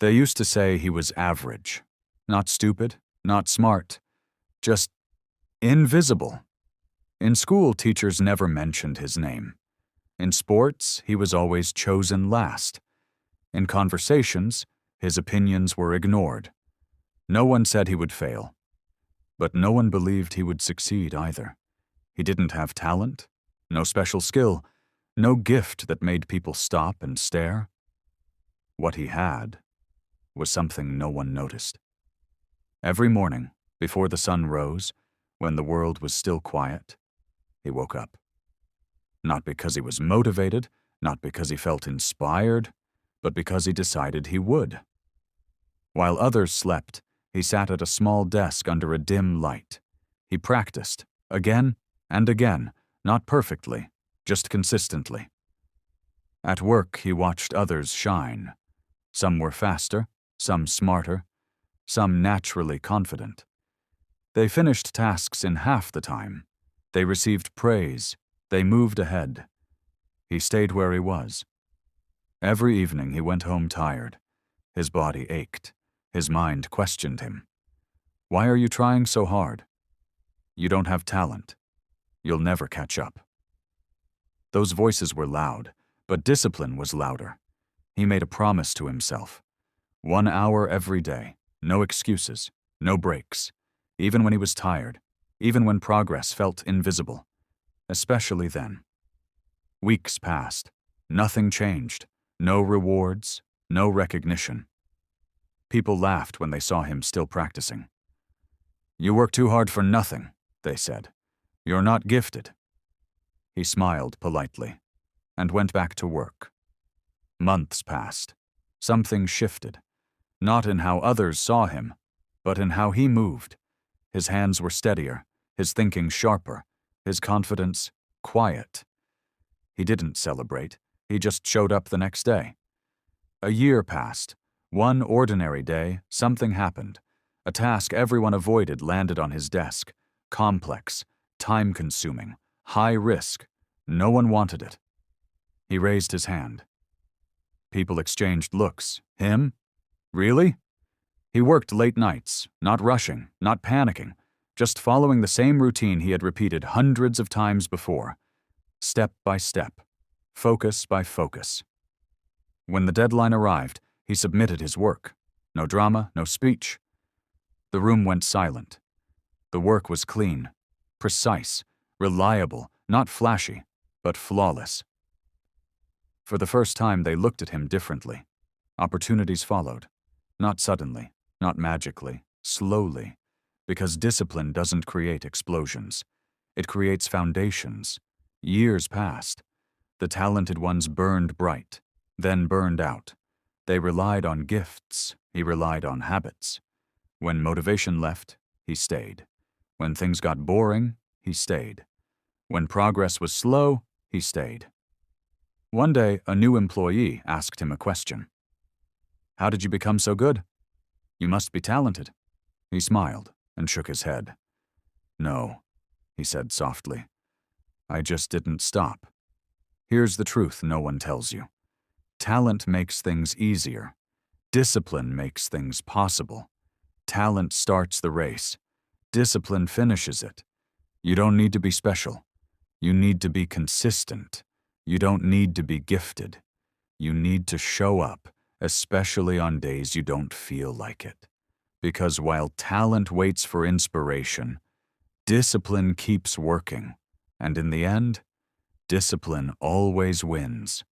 They used to say he was average. Not stupid, not smart, just invisible. In school, teachers never mentioned his name. In sports, he was always chosen last. In conversations, his opinions were ignored. No one said he would fail. But no one believed he would succeed either. He didn't have talent, no special skill, no gift that made people stop and stare. What he had was something no one noticed. Every morning, before the sun rose, when the world was still quiet, he woke up. Not because he was motivated, not because he felt inspired, but because he decided he would. While others slept, he sat at a small desk under a dim light. He practiced, again and again, not perfectly, just consistently. At work, he watched others shine. Some were faster, some smarter, some naturally confident. They finished tasks in half the time. They received praise. They moved ahead. He stayed where he was. Every evening he went home tired. His body ached. His mind questioned him. Why are you trying so hard? You don't have talent. You'll never catch up. Those voices were loud, but discipline was louder. He made a promise to himself. 1 hour every day, no excuses, no breaks, even when he was tired, even when progress felt invisible, especially then. Weeks passed. Nothing changed. No rewards, no recognition. People laughed when they saw him still practicing. You work too hard for nothing, they said. You're not gifted. He smiled politely and went back to work. Months passed. Something shifted, not in how others saw him, but in how he moved. His hands were steadier, his thinking sharper, his confidence quiet. He didn't celebrate. He just showed up the next day. A year passed. One ordinary day, something happened. A task everyone avoided landed on his desk. Complex, time-consuming, high risk. No one wanted it. He raised his hand. People exchanged looks. Him? Really? He worked late nights, not rushing, not panicking, just following the same routine he had repeated hundreds of times before. Step by step, focus by focus. When the deadline arrived, he submitted his work. No drama, no speech. The room went silent. The work was clean, precise, reliable, not flashy, but flawless. For the first time, they looked at him differently. Opportunities followed. Not suddenly, not magically, slowly, because discipline doesn't create explosions. It creates foundations. Years passed. The talented ones burned bright, then burned out. They relied on gifts. He relied on habits. When motivation left, he stayed. When things got boring, he stayed. When progress was slow, he stayed. One day, a new employee asked him a question. How did you become so good? You must be talented. He smiled and shook his head. No, he said softly. I just didn't stop. Here's the truth no one tells you. Talent makes things easier. Discipline makes things possible. Talent starts the race. Discipline finishes it. You don't need to be special. You need to be consistent. You don't need to be gifted. You need to show up, especially on days you don't feel like it. Because while talent waits for inspiration, discipline keeps working. And in the end, discipline always wins.